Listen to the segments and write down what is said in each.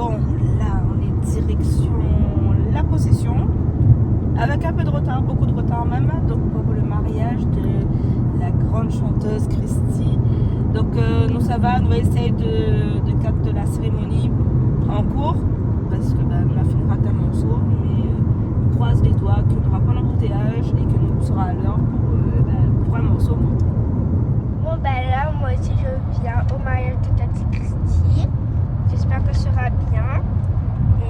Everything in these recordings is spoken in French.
Bon, là, on est direction la possession. Avec un peu de retard, beaucoup de retard même. Donc, pour le mariage de la grande chanteuse Christy. Donc, nous, ça va. Nous, on va essayer de capter la cérémonie en cours. Parce que on a fini rater un morceau. Mais on croise les doigts qu'il n'y aura pas d'embouteillage et que nous serons à l'heure pour un morceau. Bon, là, moi aussi, je viens au mariage de Tati Christy. J'espère que ce sera bien. Et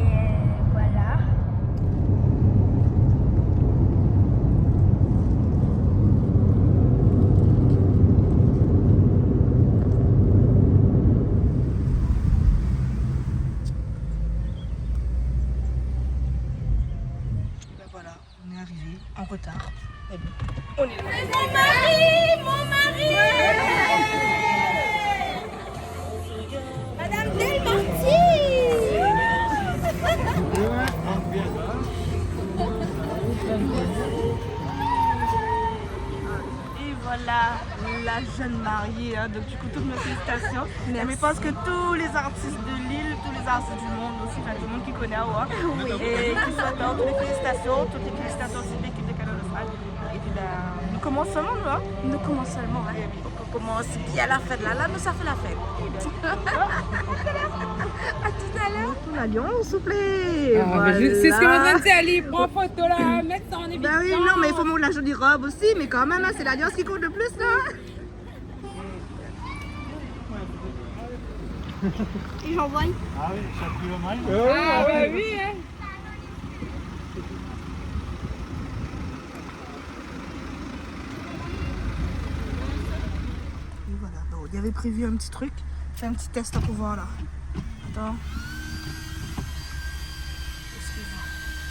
voilà. Voilà, on est arrivé en retard. Mais bon, on est là. Mon mari, mon mari. Madame Delmarty. Et voilà la jeune mariée, hein. Donc du coup toutes mes félicitations. Mais je pense que tous les artistes de l'île, tous les artistes du monde aussi, enfin tout le monde qui connaît Awa, et qui s'attend, toutes les félicitations aussi de l'équipe de Canal Austral. Et puis nous commençons seulement, nous, hein. Nous commençons seulement, hein. On commence bien la fête là, nous ça fait la fête. À tout à l'heure. Pour la Lyon, s'il vous plaît. Voilà. C'est ce que mon tante Ali prend photo là, mettre ça en évidence. Ben oui, non, mais il faut montrer la jolie robe aussi, mais quand même, hein, c'est l'alliance qui compte le plus là. Et j'envoie. Ah oui, ça pris le mail. Ah bah oui, hein. Et voilà, bon, il y avait prévu un petit truc, faire un petit test à pouvoir là. Attends.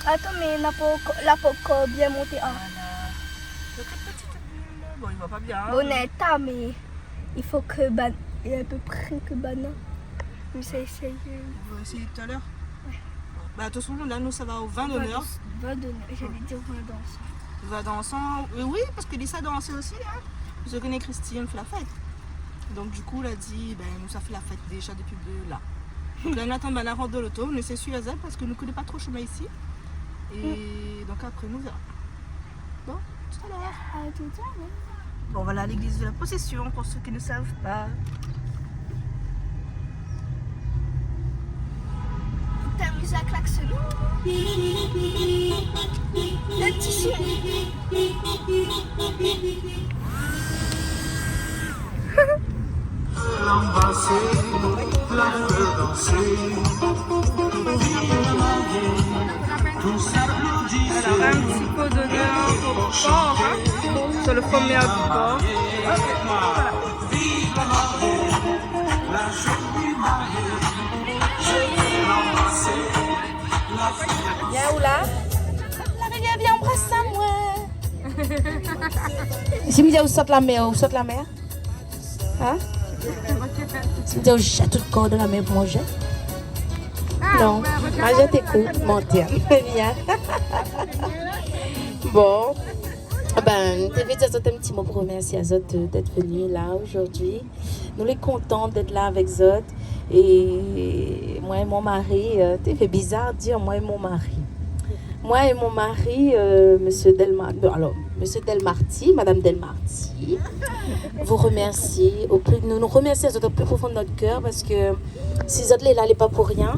Attends, mais la pas bien monté. Ah. Voilà. Donc, une petite bulle. Bon, il voit pas bien. Hein. Bonetta, mais il faut que il est à peu près que Bana. Mais ça essaye. On va essayer tout à l'heure. Bah, attention, là, nous, ça va au vin d'honneur. Va donner. J'allais dire va danser. Va dansant. Oui, parce que Lisa dansait aussi. Hein. Je connais Christine, fait la fête. Donc, du coup, elle a dit, nous, ça fait la fête déjà depuis là. Donc, là, on attend la rentre de l'auto. On essaie de suivre elle parce que nous ne connaissons pas trop le chemin ici. Et donc, après, nous verrons. Bon, tout à l'heure. À tout à l'heure. Bon, voilà l'église de la possession pour ceux qui ne savent pas. T'amuses à klaxonner. Le petit chien. Alors, un petit pot d'honneur au porc, hein, sur le fromage du porc. Viens où là? Viens embrasser moi. Si me dit où saute la mer, Hein? Si me dit où jette tout le corps de la mer pour manger? Non, moi je t'écoute, mentir. Viens. Bon, je vais dire un petit mot pour remercier Zot d'être venu là aujourd'hui. Nous sommes contents d'être là avec Zot. Et moi et mon mari, ça fait bizarre de dire moi et mon mari. Moi et mon mari, Monsieur Delmarty, Madame Delmarty, vous remercie. Nous nous remercions au plus profond de notre cœur parce que si Zot est là, il n'est pas pour rien.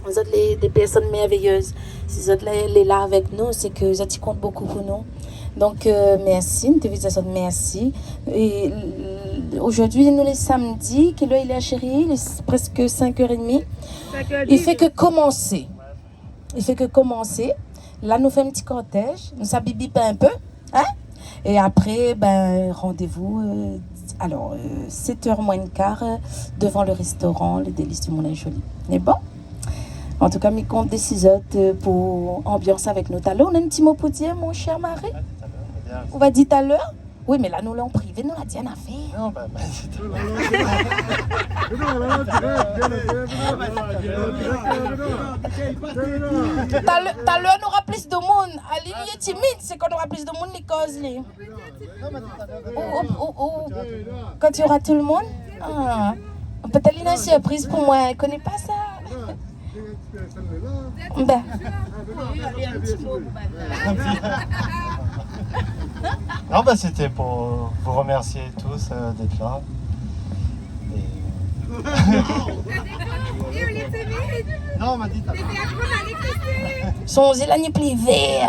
Vous êtes des personnes merveilleuses. Si vous êtes là avec nous, c'est que vous êtes compte beaucoup pour nous. Donc, merci. Nous te disons merci. Et aujourd'hui, nous, les samedis, quelle heure il est, chérie? Il est presque 5h30. Il fait que commencer. Là, nous faisons un petit cortège. Nous s'habillons un peu. Hein? Et après, rendez-vous. 7h moins le quart devant le restaurant, le Délice du Moulin Joli. Mais bon? En tout cas, je compte des 6 heures pour ambiance avec nous. On a un petit mot pour dire, mon cher mari? On va dire tout à l'heure? Oui, mais là, nous l'avons privé, nous l'avons dit en affaire. Non, Tout à l'heure, on aura plus de monde. Ali, il est timide, c'est qu'on aura plus de monde, les causes. Quand il y aura tout le monde? Peut-être une surprise pour moi, elle ne connaît pas ça. Ben, Non, bah c'était pour vous remercier tous d'être là. Non, on m'a dit son zélanie privé.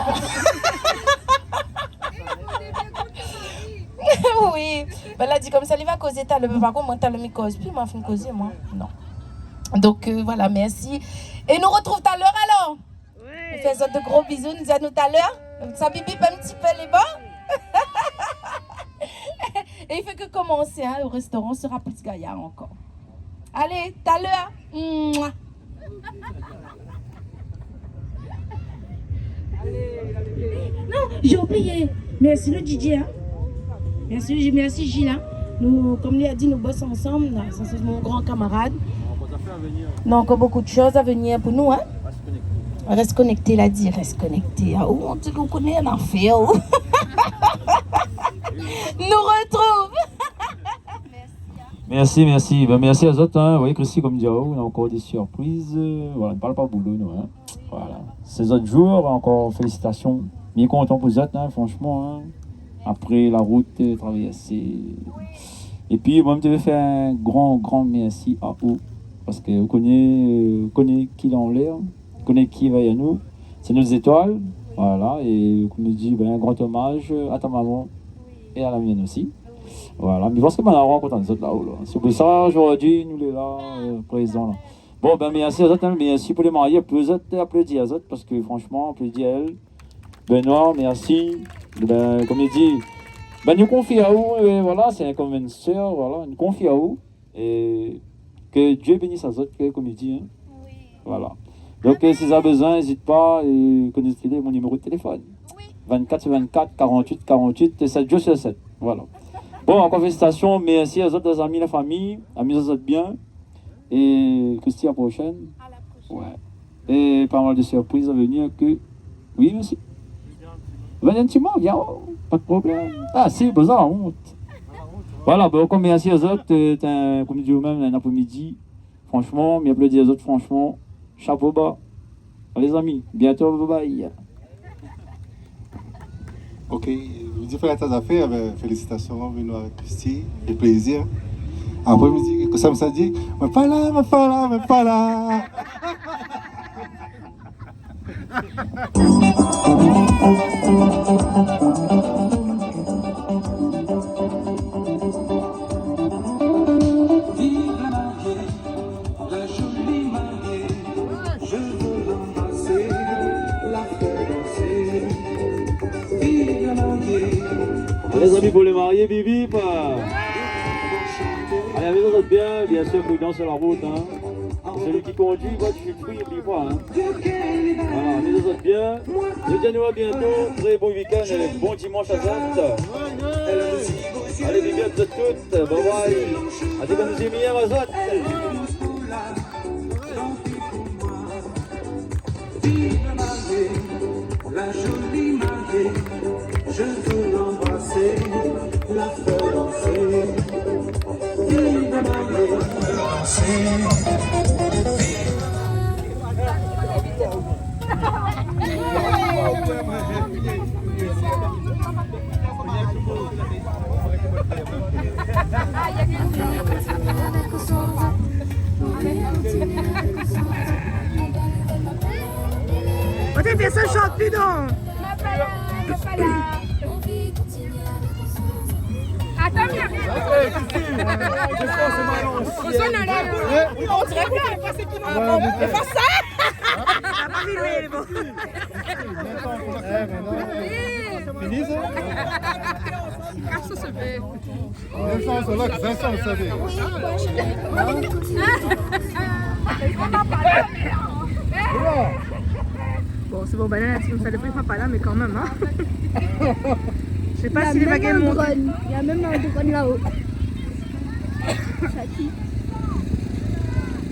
Oui, ben, elle a dit comme ça, il va causer t'as le par contre moi t'as le micro puis moi fin causer moi non. Donc voilà, merci et nous retrouve tout à l'heure alors. On fait ça de gros bisous, nous à nous tout à l'heure. Ça bibi un petit peu les bas. Et il fait que commencer hein, au restaurant sera plus gaillard encore. Allez, tout à l'heure. Mouah. Non, j'ai oublié. Merci le DJ. Hein. Merci Gila. Nous, comme il a dit, nous bossons ensemble. Ça, c'est mon grand camarade. Donc, beaucoup de choses à venir pour nous. Hein. Reste connecté, il a dit. Reste connecté. Ah, oh, on dit qu'on connaît un affaire. Oh. Nous retrouve. Merci. Ben, merci à vous autres. Hein. Vous voyez, Christy, comme dit, on a encore des surprises. Voilà, on ne parle pas boulot, nous. Hein. Voilà. Ces autres jours, encore félicitations. Bien content pour vous autres, hein, franchement. Hein. Après la route, travailler assez. Et puis, moi, je vais faire un grand merci à vous. Parce que vous connaissez qui est en l'air, vous connaissez qui va à nous. C'est nos étoiles. Voilà. Et comme je dis, ben, un grand hommage à ta maman et à la mienne aussi. Voilà. Mais parce que maintenant, on rencontre les autres là-haut. Là. C'est pour ça, aujourd'hui, nous les là, présents là. Bon, ben, merci à vous autres. Hein, merci pour les mariés. Applaudis à vous autres parce que franchement, applaudis à elle. Benoît, merci. Ben, comme il dit, ben, nous confie à vous, et voilà, c'est comme une sœur, voilà, nous confie à vous, et que Dieu bénisse à autres, comme il dit, hein. Oui. Voilà. Donc, si vous avez besoin, n'hésitez pas, et connaissez mon numéro de téléphone. Oui. 24 48 48, et 7 jours sur 7, voilà. Bon, encore félicitations, merci à autres amis, la famille, amusez-vous bien, et Christy, à la prochaine. À la prochaine. Ouais. Et pas mal de surprises à venir que, oui, merci. Venez un petit mot, viens, pas de problème. Ah si, besoin la honte. Voilà, bon, comme merci aux autres, comme je dis vous-même, un après-midi. Franchement, mais applaudis aux autres, franchement. Chapeau bas. Les amis, bientôt, bye bye. Ok, vous dites faire tes affaires, félicitations, venez avec Christy, et plaisir. Après-midi, que ça me dit, mais pas là. Les amis pour les mariés, bip. Allez, amusez-vous bien sûr, prudent sur la route. Hein. Celui qui conduit, va tu fuis, oublie pas. Hein. Voilà, amusez-vous bien. Je dis à nous à bientôt. Très bon week-end et bon dimanche à Zante. Allez, bibi à toutes. Bye bye. À des bonnes émières à Zante. La jolie mariée, je veux l'embrasser, la faire danser. Vive la mariée, danser. On t'a fait ça, chante plus donc. Attends, viens. On dirait qu'on est passé qui nous avons. Mais pas ça. On n'a pas filmé, les bons. Fini ça? Car ça se fait. Vincent, c'est là que Vincent le savait. Bon, c'est bon, banane, tu me fais le prix, pas là, mais quand même, hein. Je sais pas si les baguettes montent. Il y a même un drone là-haut.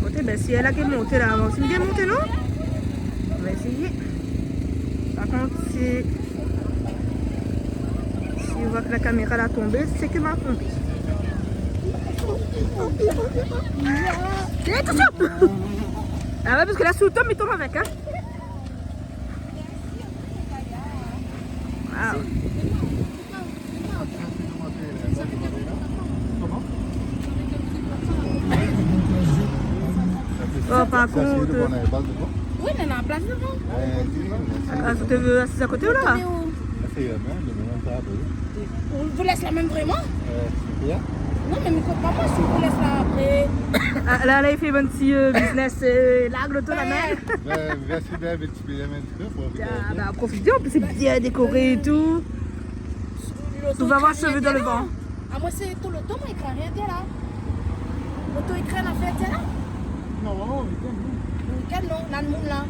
Ok, ben si elle a qu'à monter là, on s'est bien monté, non? On va essayer. Par contre, si on voit que la caméra l'a tombée, c'est que m'a tombé. Attention! Ah ouais, parce que là, sous le tome, il tombe avec, hein. Wow. Oh, par contre... Oui, on est en place devant. Ah, tu te veux assis à côté ou là? On vous laisse la même vraiment? Non, mais écoute, maman, si on vous laisse là après. Ah, là, il fait un petit business là, l'auto la même. Ah, bah, profitez, en plus, c'est bien décoré et tout. Tout va voir cheveux dans le vent. Ah, moi, c'est tout l'auto, moi, il craint rien de là. L'auto, il craint la fête, là? Non, Le week-end, non, on a le monde là.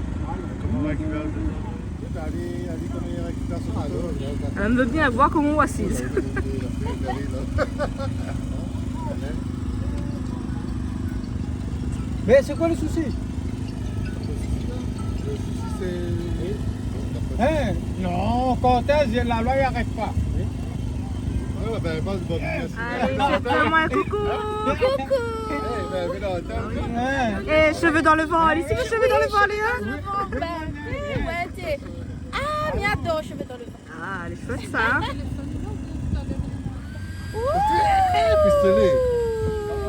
Elle me veut bien voir comment on assise. Mais c'est quoi le souci? Hein? Non, Cortez, la loi n'arrête pas. Allez, fais-moi un coucou. Coucou. Et cheveux dans le vent. Allez, c'est les cheveux dans le vent, allez, hein? Ouais, t'es. Ah, mais adore, cheveux dans le vent. Ah, elle est chouette, ça, hein?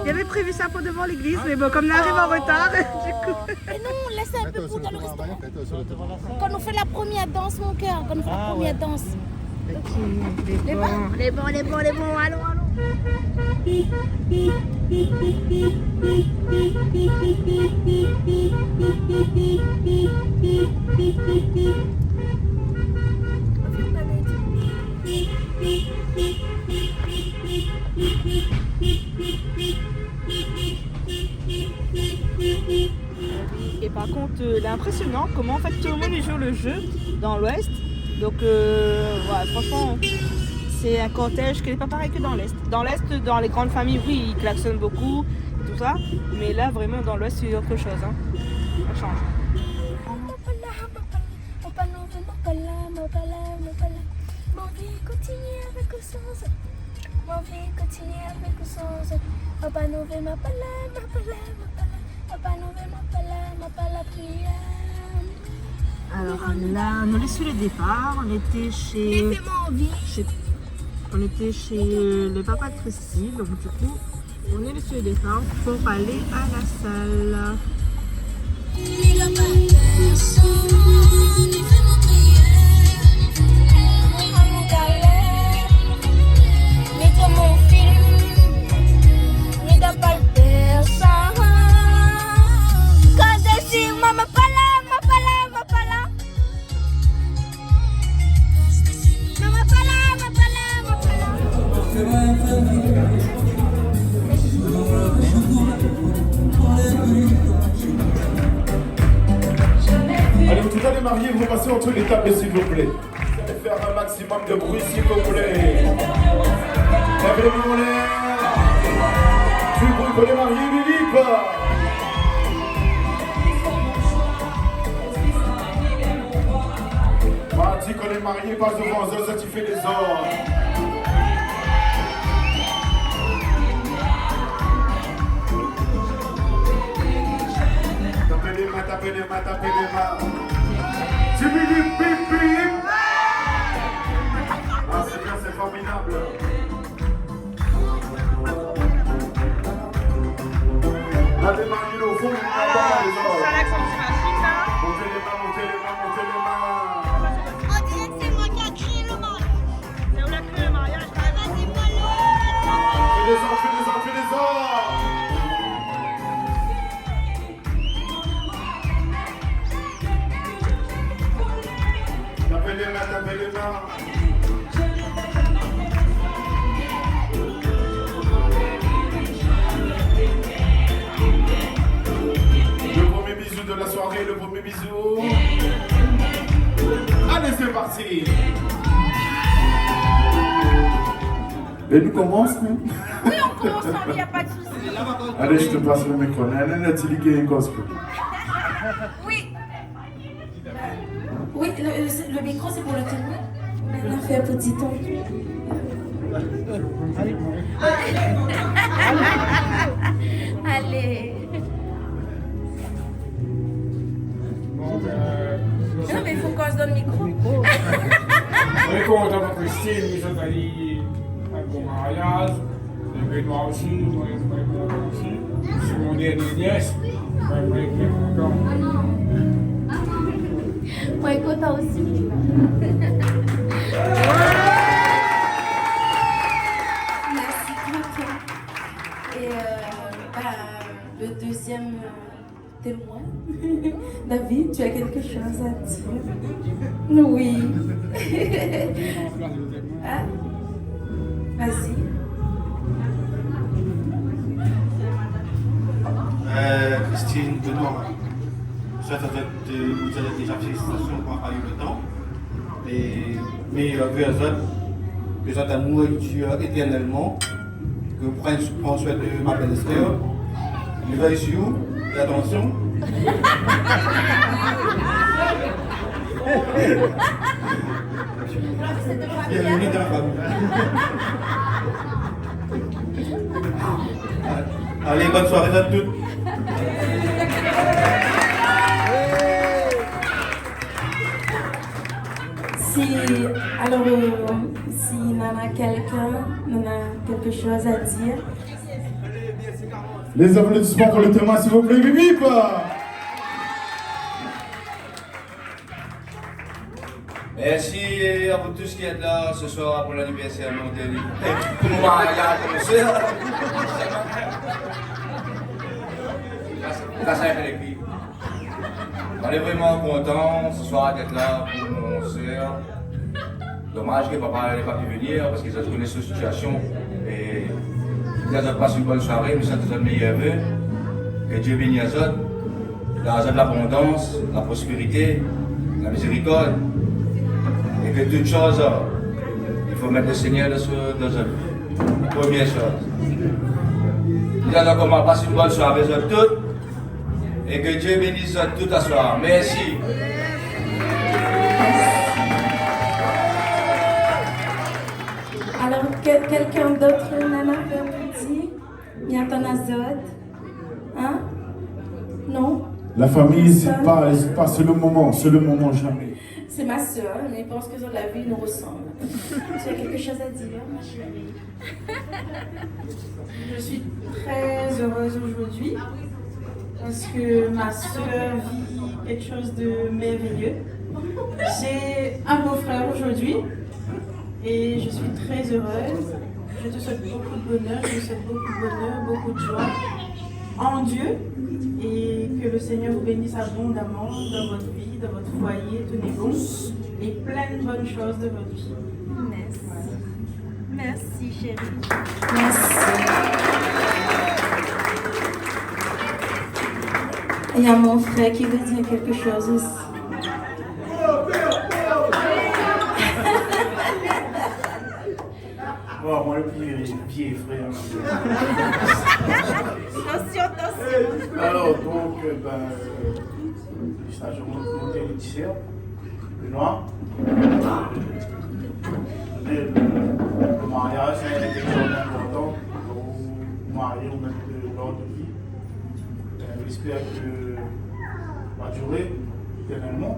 Il avait prévu ça pour devant l'église, mais bon, comme on arrive en retard, du coup... Mais non, laisse un peu pour dans le restaurant. Quand on fait la première danse, mon cœur, quand on fait la première danse. Ok, les bons, allons. Et par contre, il est impressionnant comment en fait tout le monde joue le jeu dans l'Ouest. Donc voilà, franchement, c'est un cortège qui n'est pas pareil que dans l'Est. Dans l'Est, dans les grandes familles, oui, ils klaxonnent beaucoup, tout ça. Mais là, vraiment, dans l'Ouest, c'est autre chose. Hein. Ça change. Alors là, on est sur le départ, on était chez le papa de Christy, donc du coup, on est sur le départ pour aller à la salle. Allez, tout à les mariés, vous passez entre les tables s'il vous plaît. Vous allez faire un maximum de bruit s'il vous plaît. Levez les mains en l'air. Du bruit pour les mariés, Philippe. Mardi, quand les mariés passent devant eux, ça tu fais les ordres. Tapez les mains. Tibili pipi. Ah, c'est bien, c'est formidable. Là, les mariés au fond, montez les mains. On dirait que c'est moi qui a créé le mariage. C'est où la créé le mariage? Vas-y, mollo. Fais les ordres. Tapez les mains. Le premier bisou de la soirée, le premier bisou. Allez, c'est parti. Et nous commençons. Oui, on commence, il n'y a pas de souci. Allez, je te passe le micro. Oui, le micro, c'est pour le témoin. On a fait un petit ton. Allez. Non, mais il faut qu'on se donne le micro. On est content pour Christine, nous sommes allés à un bon mariage. Et Benoît aussi, moi je suis content aussi. C'est mon dernier nièce, moi je suis content. Moi, je suis content aussi. Merci beaucoup. Et le deuxième témoin, David, tu as quelque chose à dire? Oui. Ah, vas-y. Christine, Benoît, vous avez déjà félicitations pour avoir eu le temps. Mais que les autres amour durent éternellement, que vous prenez soin de ma belle-sœur, les veilles sur vous, et attention. Bienvenue dans la famille. Allez, bonne soirée à toutes. Si Nana quelque chose à dire. Les applaudissements pour le témoin, s'il vous plaît, bip. Merci à vous tous qui êtes là ce soir pour l'anniversaire de mon dernier. Pour mon mariage, comme ça. Grâce à les filles. On est vraiment contents ce soir d'être là pour mon soeur. Dommage que papa n'ait pas pu venir parce qu'ils ont connu cette situation. Et ils ont passé une bonne soirée, nous sommes tous meilleurs vœux. Que Dieu bénisse à eux. Dans l'abondance, la prospérité, la miséricorde. Et que toute chose, il faut mettre le Seigneur dans eux. Première chose. Nous allons passer une bonne soirée à toutes. Et que Dieu bénisse tout à soir. Merci. Alors, quelqu'un d'autre, Nana, peut me dire? Il y a ton azot? Hein? Non? La famille n'hésite pas, c'est le moment jamais. C'est ma soeur, mais je pense que sur la vie nous ressemble. Tu as quelque chose à dire, ma chérie? Je suis très heureuse aujourd'hui parce que ma soeur vit quelque chose de merveilleux. J'ai un beau-frère aujourd'hui et je suis très heureuse. Je te souhaite beaucoup de bonheur, je te souhaite beaucoup de bonheur, beaucoup de joie en Dieu et que le Seigneur vous bénisse abondamment dans votre vie, dans votre foyer, tenez bon et plein de bonnes choses de votre vie. Merci. Voilà. Merci, chérie. Merci. Il y a mon frère qui veut dire quelque chose aussi. Bon, moi, le pied frère. Attention. Alors, donc, je monte le t-shirt, le noir. Le mariage, c'est quelque chose d'important. Pour marier ou mettre l'ordre de vie. J'espère que va durer éternellement.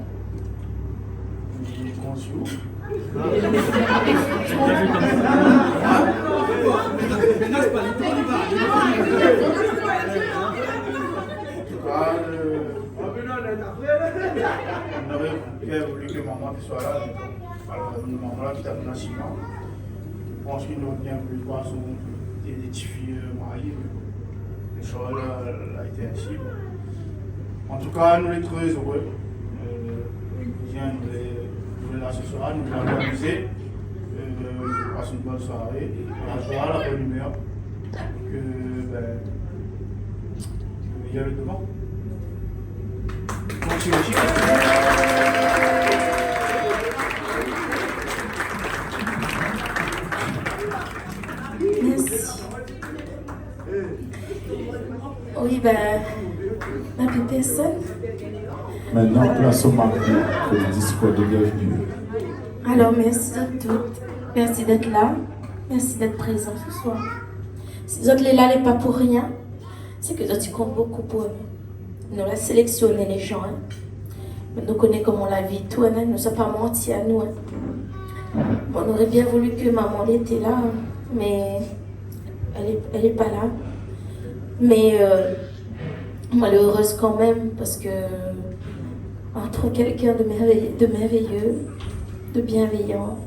Et qu'on se joue. On aurait bien voulu que maman soit là. Alors, maman là qui t'a donné un ciment. Je pense qu'il aurait bien voulu voir des petites filles mariées. Le choix a été ainsi. En tout cas, nous sommes très heureux. Nous sommes là ce soir, nous allons amuser. Nous passons une bonne soirée. La joie, la bonne humeur. Il y a le devant. Merci. Oui, n'a plus personne. Maintenant, place au mari pour le discours de bienvenue. Alors, merci à toutes. Merci d'être là. Merci d'être présent ce soir. Si vous êtes là, n'est pas pour rien. C'est que tu comptes beaucoup pour nous. Nous avons sélectionné les gens. nous connaît comment la vie tourne, elle ne nous a pas menti à nous. Hein. On aurait bien voulu que maman était là, mais elle est pas là. Mais moi, elle est heureuse quand même parce que on trouve quelqu'un de merveilleux, de bienveillant.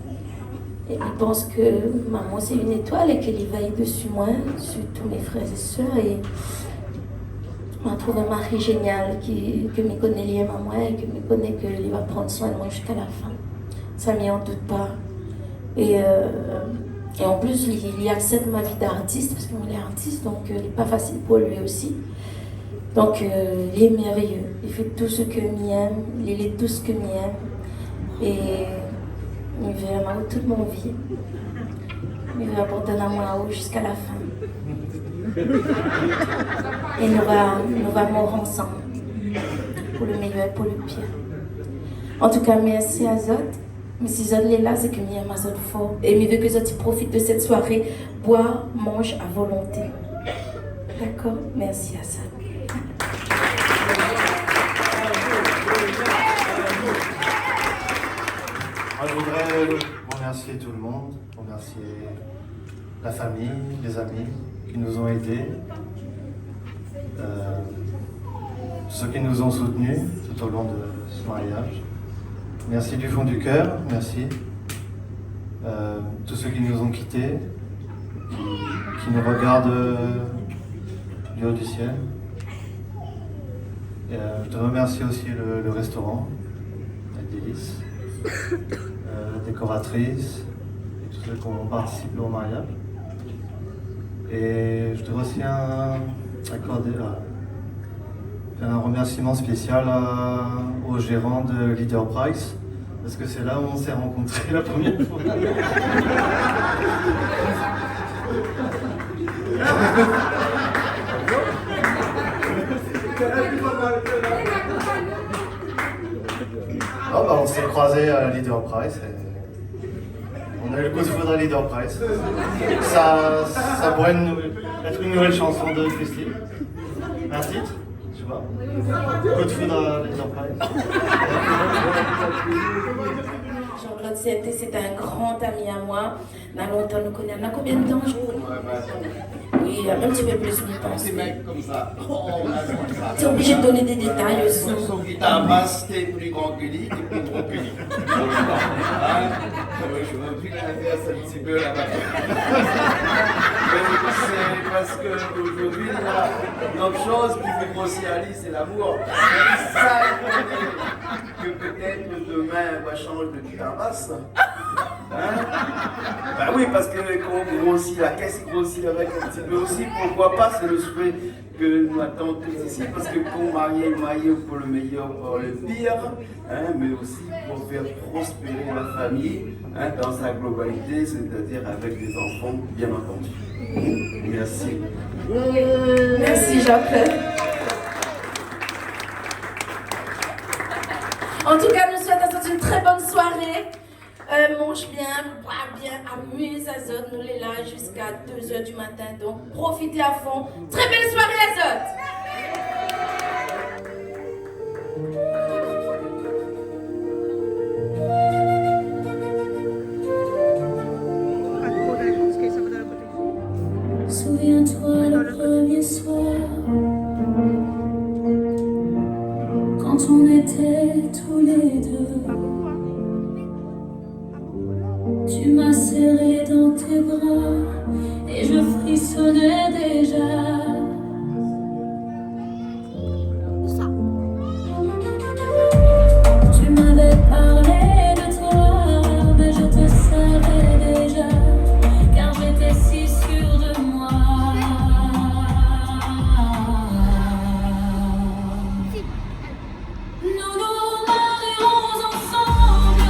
Et il pense que maman c'est une étoile et qu'elle y veille dessus moi, sur tous mes frères et sœurs. Et on trouve un mari génial que me connaît lié à moi et que me connaît qu'il va prendre soin de moi jusqu'à la fin. Ça m'y en doute pas. Et en plus, il accepte ma vie d'artiste parce qu'il est artiste, donc il n'est pas facile pour lui aussi. Donc il est merveilleux. Il fait tout ce que m'aime, il est tout ce que m'aime. Et il veut m'avoir toute mon vie. Il veut apporter un amour à vous jusqu'à la fin. Et nous allons mourir ensemble. Pour le meilleur et pour le pire. En tout cas, merci à Zot. Mais si Zot est là, c'est que m'aime à Zot fort. Et il veut que Zot profite de cette soirée. Boire, mange à volonté. D'accord? Merci à Zot. Moi, je voudrais remercier tout le monde, remercier la famille, les amis qui nous ont aidés, ceux qui nous ont soutenus tout au long de ce mariage. Merci du fond du cœur, merci. Tous ceux qui nous ont quittés, qui nous regardent du haut du ciel. Je te remercie aussi le restaurant, la délice. La décoratrice et tous ceux qui ont participé au mariage. Et je dois aussi accorder un remerciement spécial au gérant de Leader Price, parce que c'est là où on s'est rencontrés la première fois. Oh, bah, on s'est croisés à Leader Price et on a eu le coup de foudre à Leader Price. Ça pourrait être une nouvelle chanson de Christine. Un titre, je sais pas. Coup de foudre à Leader Price. Jean-Claude CNT, c'est un grand ami à moi. On a longtemps nous connaît. On a combien de temps, je crois? Oui, un petit peu plus, je pense. Des mecs comme ça. Tu es obligé de donner des détails aussi. Son guitare basse, t'es plus grand que lui, t'es plus gros que lui. Je me suis l'inverse un petit peu là-bas. C'est parce qu'aujourd'hui, l'autre chose qui fait grossir Ali, c'est l'amour. C'est ça que peut-être demain, on va changer de guitare basse. Hein? Bah oui, parce que quand on grossit la caisse, il grossit avec un petit peu aussi. Pourquoi pas, c'est le souhait que nous attendons tous ici, parce que quand marié pour le meilleur, pour le pire, hein, mais aussi pour faire prospérer la famille, hein, dans sa globalité, c'est-à-dire avec des enfants, bien entendu. Merci. Merci Jean-Claude. En tout cas, nous souhaitons une très bonne soirée. Mange bien, bois bien, amuse Azot. Nous les là jusqu'à 2h du matin. Donc profitez à fond. Très belle soirée Azot. Souviens-toi le premier soir, quand on était tous les deux. Tu m'as serré dans tes bras et je frissonnais déjà. Tu m'avais parlé de toi, mais je te savais déjà, car j'étais si sûre de moi. Nous nous marierons ensemble,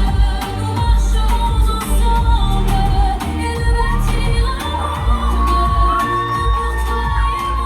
nous marcherons ensemble et nous bâtirons un monde que pour toi et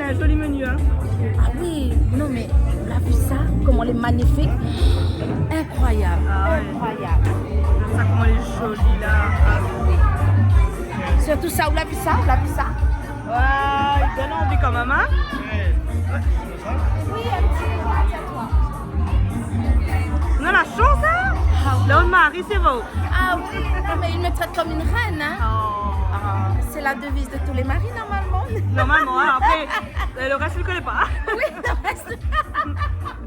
un joli menu. Hein. Ah oui, non mais on a vu ça, comment elle est magnifique. Incroyable, incroyable. Ça, comment elle est jolie là. Ah, oui. Surtout ça, on a vu ça, on a vu ça. Ouais, il donne envie quand même, hein. Oui, un petit à toi. On a la chance, hein. Là, on marie, c'est beau. Ah oui, non, mais il me traite comme une reine, hein. C'est la devise de tous les maris, normalement. Normalement, hein. Après, le reste, je ne connais pas. Oui, le reste.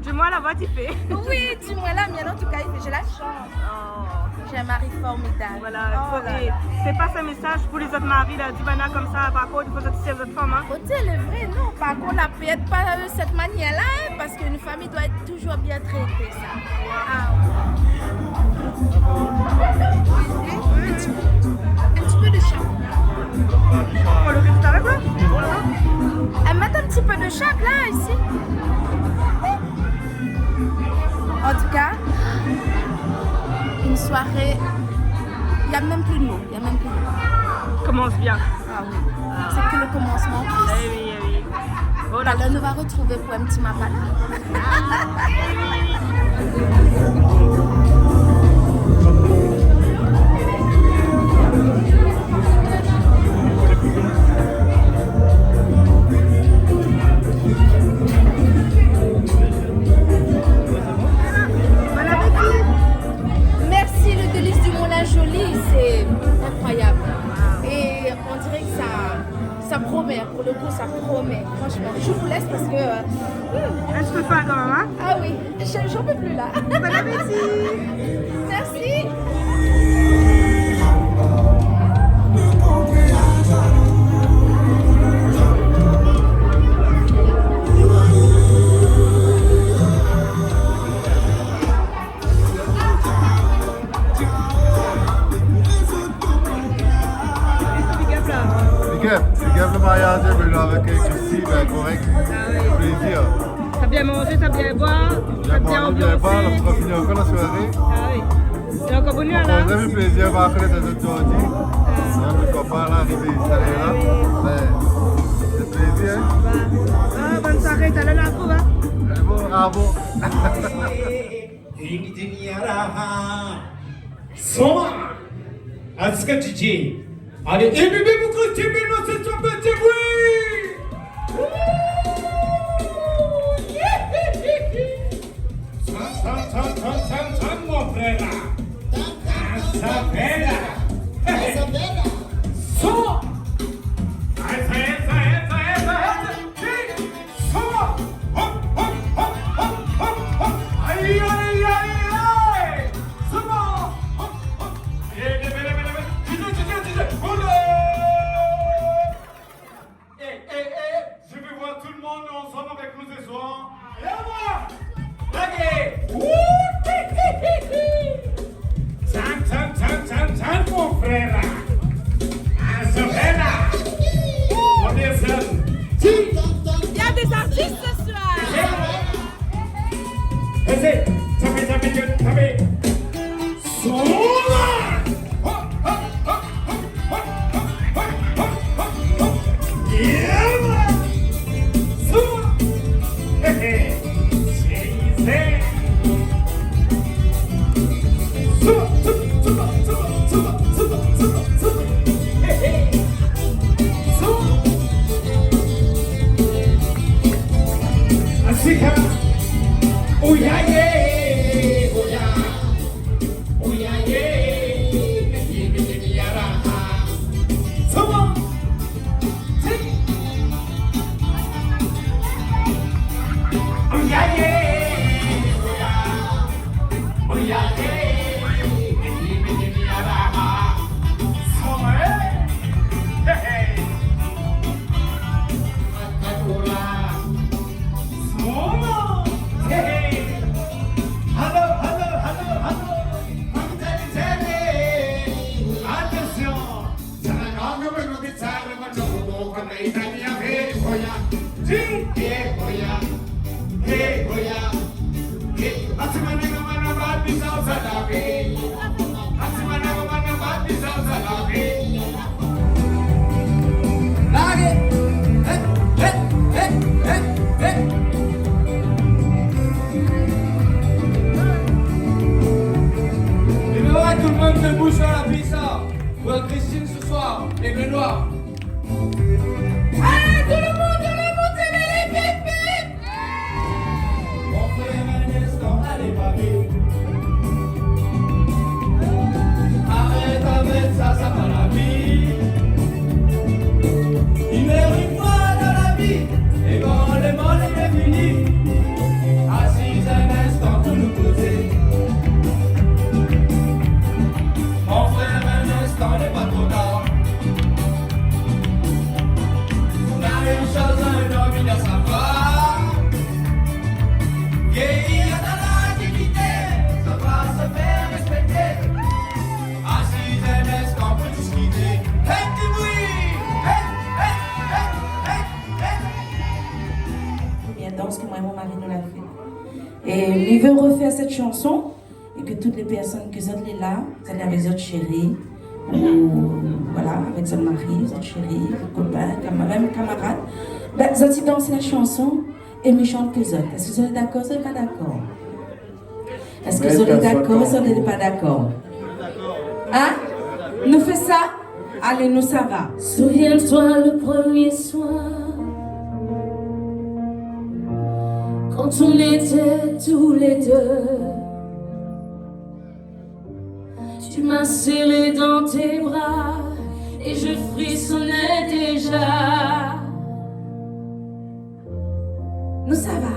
Du moins, la voix, tu fais. Oui, du moins, la mienne, en tout cas, j'ai la chance. J'ai un mari formidable. Voilà, c'est pas ce message pour les autres maris, là, du bana comme ça, par contre, il faut sortir les autres femmes. Hein. Côté, elle est vraie, non. Par contre, la paix n'est pas de cette manière-là, hein, parce qu'une famille doit être toujours bien traitée, ça. Ah, un petit peu de chaque. Oh, le reste avec quoi? Elle met un petit peu de chaque, là, ici. En tout cas, une soirée, il n'y a même plus de mots, Commence bien. Ah oui, c'est que le commencement. Eh oui, eh oui. Oh là, là, nous va retrouver pour un petit mapal. Merci, le délice du Moulin-Joli, c'est incroyable. Et on dirait que ça promet, pour le coup ça promet. Franchement, je vous laisse parce que... Est-ce que tu fais quand même, hein? Ah oui, j'en peux plus là. Bon appétit. Merci. Big up le mariage, avec Christy, ben correct. Plaisir. T'as bien mangé, t'as bien boire, t'as bien ambiancé. On va finir encore la soirée. Ah oui. Et encore bonne nuit là. On a eu plaisir de voir les autres aujourd'hui. Mes copains là arrivés ici là. C'est plaisir. Ah, bonne soirée, t'as la trouve, hein? Bon, ah bon. Soma, Asuka DJ. Allez, et bébé, vous continuez dans cette petit bruit. San, mon frère. Isabella. So. Je vais voir tout le monde ensemble avec nous ce soir. Et à moi. San, mon frère. Isabella. On est seul. Il y a des artistes ce soir. Tapez. Soma. Oh yeah, yeah, oh yeah, oh yeah, yeah, come on, take it. Oh yeah, yeah, oh yeah, Hey, hey, hey. il veut refaire cette chanson et que toutes les personnes que vous êtes là, vous allez avec votre chérie, ou voilà, avec votre mari, votre chérie, votre copain, même camarade, ben, vous allez danser la chanson et me chante que vous êtes. Est-ce que vous êtes d'accord, vous n'êtes pas d'accord? Est-ce que vous êtes d'accord, vous n'êtes pas d'accord? Hein? Nous faisons ça? Allez, nous ça va. Souviens-toi le premier soir, quand on était tous les deux. Tu m'as serré dans tes bras et je frissonnais déjà. Nous ça va.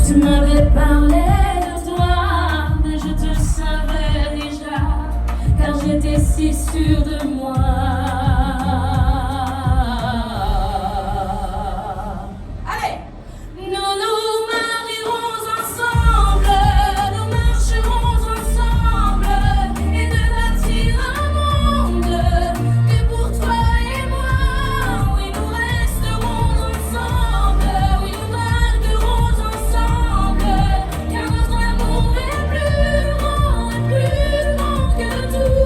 Tu m'avais parlé de toi, mais je te savais déjà, car j'étais si sûre de moi. Allez! Nous nous marierons ensemble, nous marcherons ensemble, et de bâtir un monde que pour toi et moi. Oui, nous resterons ensemble, oui, nous marquerons ensemble, car notre amour est plus grand que tout.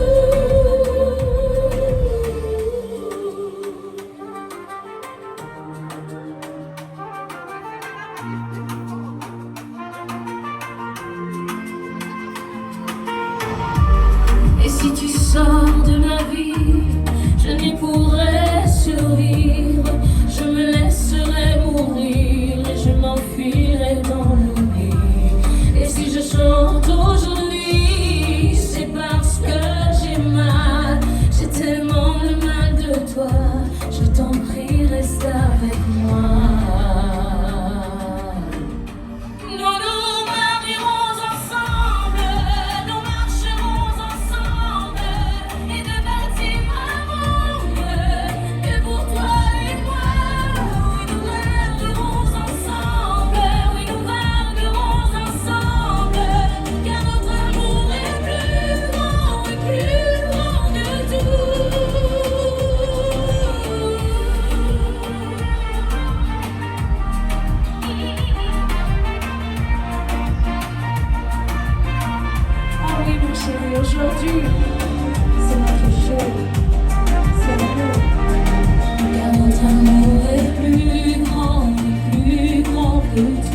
Et si tu sors de ma vie, je n'y pourrai survivre. Je me laisserai mourir et je m'enfuirai dans l'oubli. Et si je chante aujourd'hui, c'est parce que j'ai mal. J'ai tellement le mal de toi. Je t'en prie, reste avec moi. Nous nous marierons ensemble, nous marcherons ensemble, et de bâtir un monde que pour toi et moi. Oui, nous rêverons ensemble, oui, nous vainquerons ensemble, car notre amour est plus grand que tout. Ah oui, mon chéri, aujourd'hui, c'est notre show. C'est nous. Car notre amour est plus grand que tout.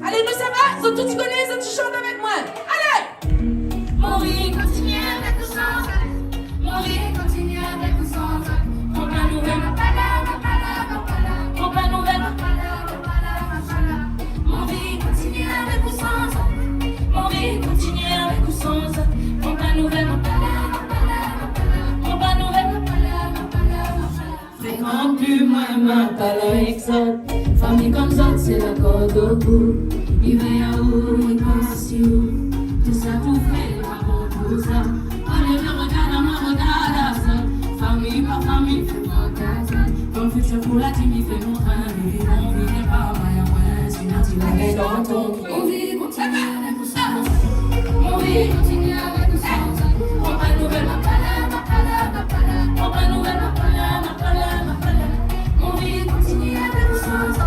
Allez, nous ça va? Vous tous connaissez, vous chantez avec moi. Allez! Mon vie continue avec ou sans toi. Mon vie continue avec ou sans toi. Mon pas nouvelle, mon pas nouvelle. Mon vie continue avec ou sans toi. Mon vie continue avec ou sans toi. Mon pas nouvelle, mon pas nouvelle. Fréquente plus moi, ma pas l'exode. Famille comme ça, c'est la corde au bout. Il va à où, il passe où. Tout ça, tout fait, pas bon pour ça. Allez, me regarde à ça. Famille par famille, fait pas casa. Comme futur pour la team, il fait mon train. On vit pas, ouais, sinon tu vas dans ton. On vit, continue avec ou sans ça. On vit, continue avec ou sans ça. On pas nouvelle, ma pala. On pas nouvelle, ma pala. On vit, continue avec ou sans ça.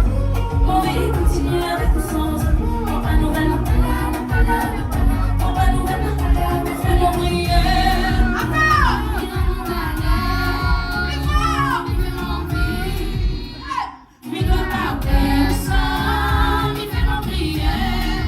On vit, continue avec ou sans ça. On pas nouvelle, ma pala. On pas nouvelle, ma pala. Fais mon prière. Mi doit pas personne, mi fait mon prière.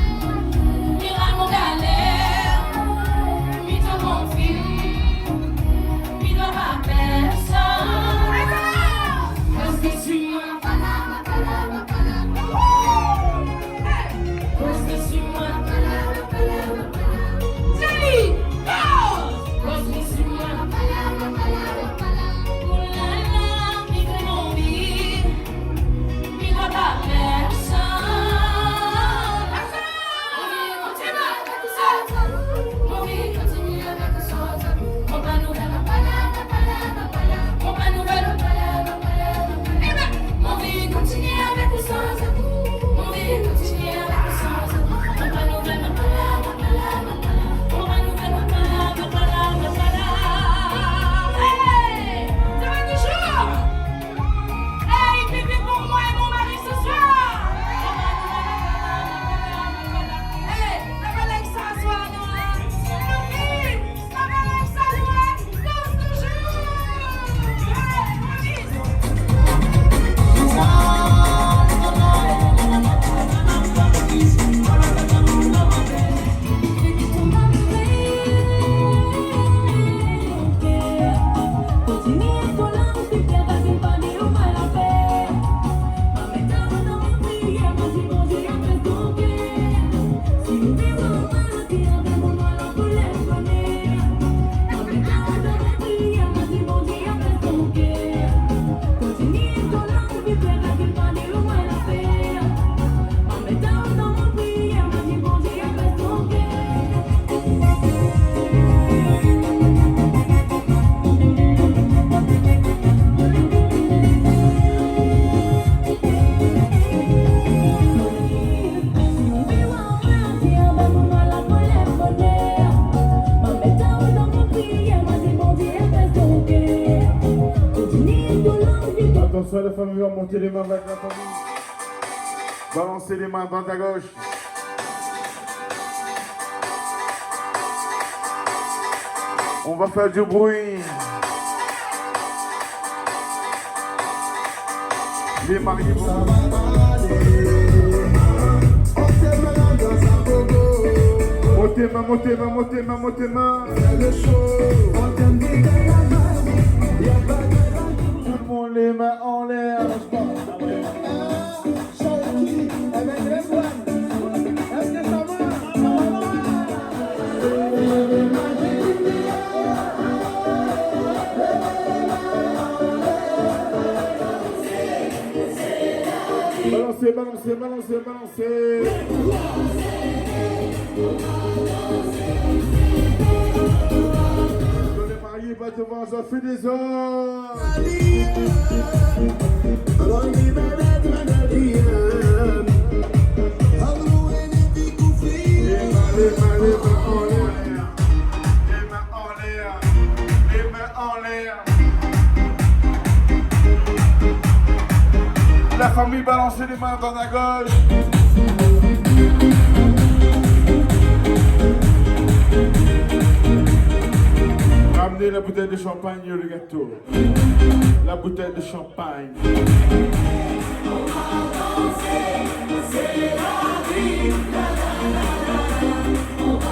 Bonsoir la famille, montez les mains avec la famille. Balancez les mains dans ta gauche. On va faire du bruit. Les mariés vont... Montez main, montez main, montez main, montez main. Tout le monde les mains en l'air. Balancez, balancez, balancez, balancez. Les mariés battent devant, ça fait des heures. Les mains en l'air. Les mains en l'air. Les mains en l'air. La famille balancez les mains dans la gauche. Ramenez la bouteille de champagne et le gâteau. La bouteille de champagne. On va danser, c'est la vie. On va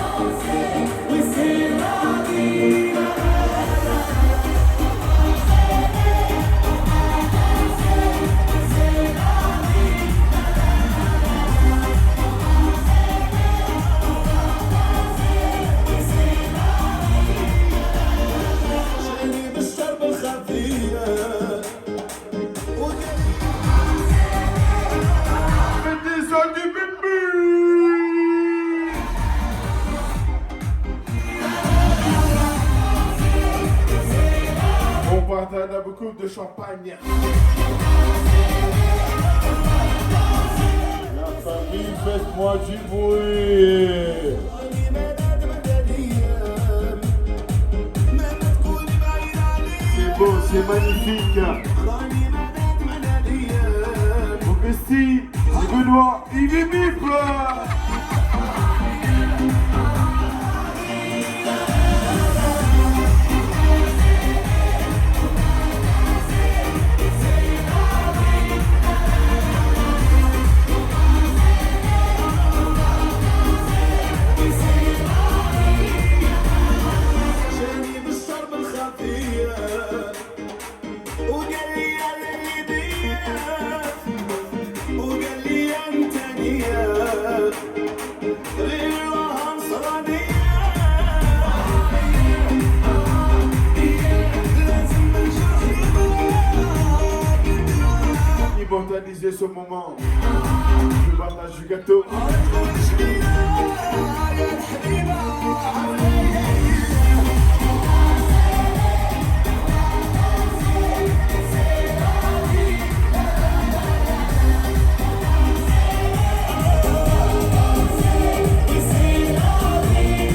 danser, oui c'est la vie. On a beaucoup de champagne. La famille, faites-moi du bruit. C'est beau, c'est magnifique. Augustine, Benoît, Yves Bip. Immortaliser ce moment. Je partage du gâteau.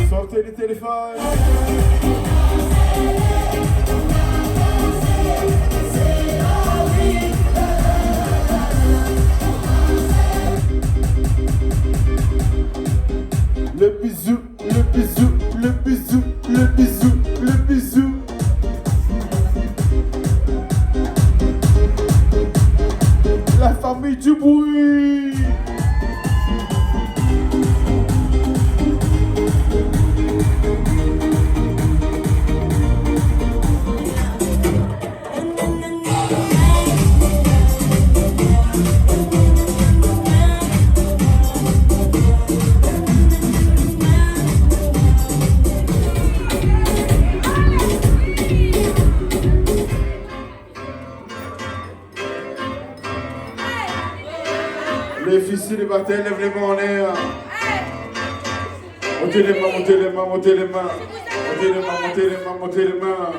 Sortez les téléphones. Le bisou, le bisou, le bisou, le bisou, le bisou. La famille du bruit. Les fils célibataires, lèvent les mains en l'air. Montez les mains, montez les mains, montez les mains. Montez les mains, montez les mains, montez les mains.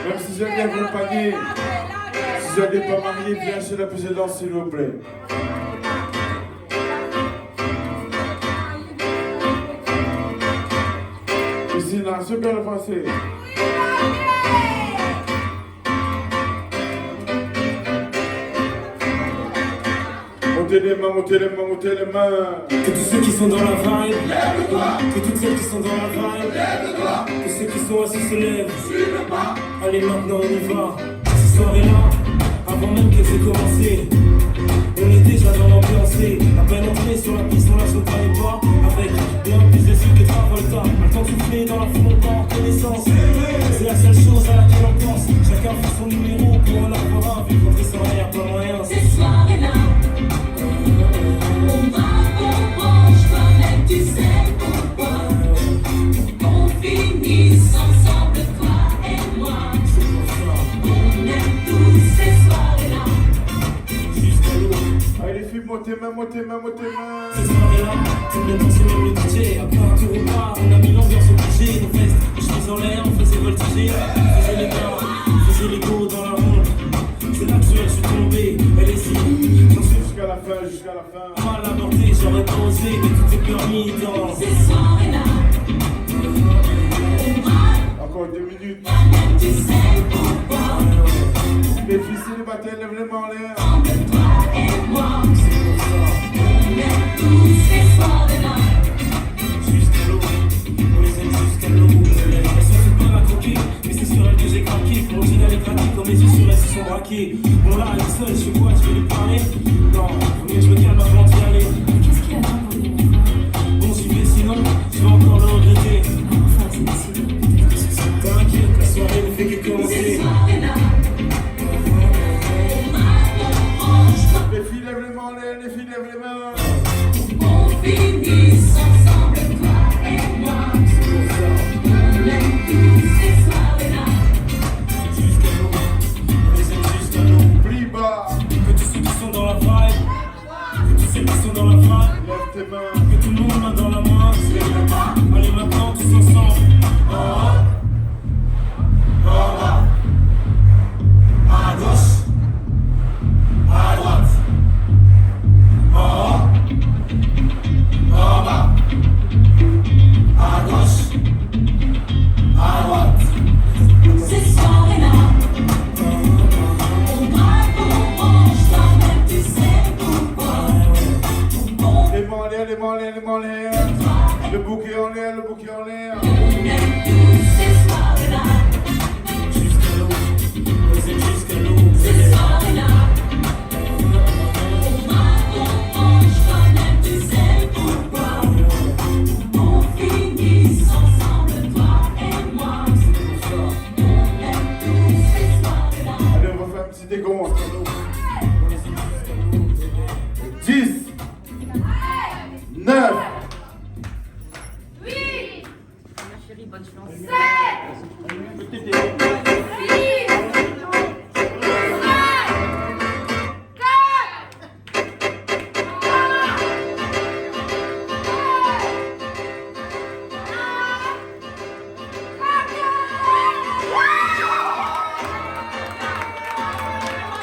Même si vous êtes accompagné, si vous n'êtes pas marié, viens chez la présidence s'il vous plaît. Tina, super le français. Montez les mains, montez les mains, montez les mains. Que tous ceux qui sont dans la vibe, que toutes celles qui sont dans la vibe, que ceux qui sont assis se lèvent. Allez, maintenant on y va. Cette soirée-là, avant même qu'elle ait commencé, on est déjà dans l'ambiance. À peine entré sur la piste, on la saute pas les pas. Avec bien plus de sucre que Travolta. Un temps de souffler dans la foule, en reconnaissance. C'est la seule chose à laquelle on pense. Chacun fait son numéro pour en avoir un. Vu qu'entrer sans rien, pas moyen. Cette soirée-là, on va, on mange, toi-même tu sais pourquoi. On finisse ensemble, toi et moi. On aime tous ces soirées-là. Allez les filles, montez main, montez main, montez main. Cette soirée-là, tout le monde c'est même le DJ. Après un tour au bar, on a mis l'ambiance obligée. Nos vestes, les chemises en l'air, on faisait voltiger. On faisait les gars, on faisait les go dans la ronde. C'est là que je suis tombé, elle est ici. Jusqu'à la fin, jusqu'à la fin. Mal abordé, j'aurais pas osé, mais tout est permis dans ces soirées-là. Encore 2 minutes. Tu sais pourquoi. Les filles célibataires, lèvent les mains en l'air. Entre toi et moi, c'est pour ça. On aime tous ces soirées-là. Jusqu'à l'eau, on les aime jusqu'à l'eau. Elles sont super à croquer, mais c'est sur elles que j'ai craqué. Pour continuer à les craquer, comme les yeux sur elles se sont braqués. Bon là, elle est seule, je sais quoi, je vais lui parler. Non, faut mieux que je me calme avant d'y aller. Qu'est-ce qu'il y a là pour lui? Bon, j'y vais, sinon, je vais encore le regretter. Enfin, c'est décidé. T'inquiète, la soirée ne fait que commencer. Les filles lèvent les mains en l'air, les filles lèvent les mains. On finisse ensemble, toi et moi. On aime tous ces soirées-là. Jusqu'à l'eau, on les aime jusqu'à l'eau. Plie bas. Que tous ceux qui sont dans la vibe, que tous ceux qui sont dans la vibe, lève tes mains. que tout le monde main dans la main. Allez maintenant tous ensemble. À gauche, à droite, en bas, à gauche, à droite. Ces soirées-là, on braque, on mange, toi-même tu sais pourquoi. Les mains en l'air, les mains en l'air, les mains en l'air. Le bouquet en l'air, le bouquet en l'air. On aime tous ces soirées-là. Jusqu'à l'eau, on les aime jusqu'à l'eau. Ces soirées-là, on braque, on mange, toi-même tu sais pourquoi. On finisse ensemble, toi et moi. On aime tous ces soirées-là. Allez, on va faire un petit décompte. 10, 9, 8, bonne chance. 7, 6, 5, 4,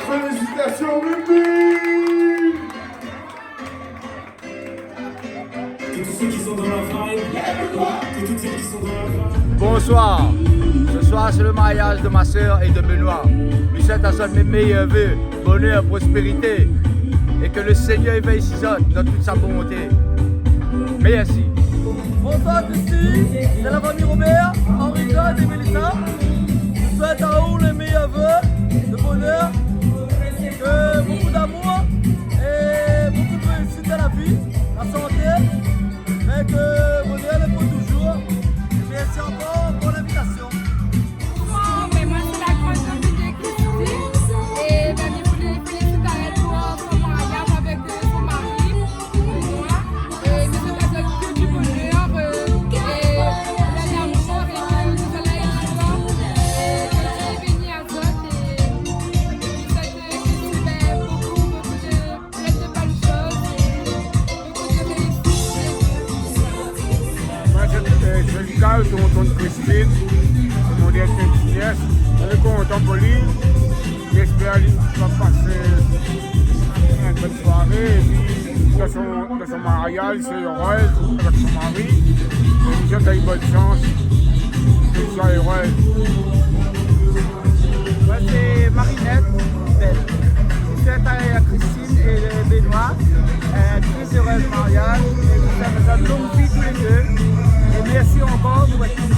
félicitations, Bibi. que tous ceux qui sont dans la vibe, que toutes celles qui sont dans la vibe. Bonsoir. Ce soir, c'est le mariage de ma soeur et de Benoît. Lui souhaite à son mes meilleurs vœux, bonheur, prospérité. Et que le Seigneur éveille ses autres dans toute sa bonté. Merci. Bonsoir Christy, c'est la famille Robert, Henrika et Mélissa. Je souhaite à vous les meilleurs vœux de bonheur, que beaucoup d'amour et beaucoup de réussite dans la vie, la santé, mais que bonheur est pour toujours. Merci encore pour l'invitation. Moi, c'est la grande copine de Christy et je voulais féliciter pour son mariage avec son mari, Benoît. Et je souhaite que du bonheur et de l'amour et du soleil et du vent. Et que Dieu bénisse à toi et je souhaite que beaucoup de bonnes choses et beaucoup de réussite. Moi, je suis le cas de mon tonton Christine, c'est mon dernier nièce. Elle est contente pour lui. J'espère qu'il va passer une bonne soirée. Et puis, dans son mariage, c'est heureuse avec son mari. Et je souhaite une bonne chance. qu'elle soit heureuse. Moi, c'est Marinette Belle. Je souhaite à Christine et Benoît un très heureux mariage et que ça nous donne longue vie tous les deux. Et merci encore pour votre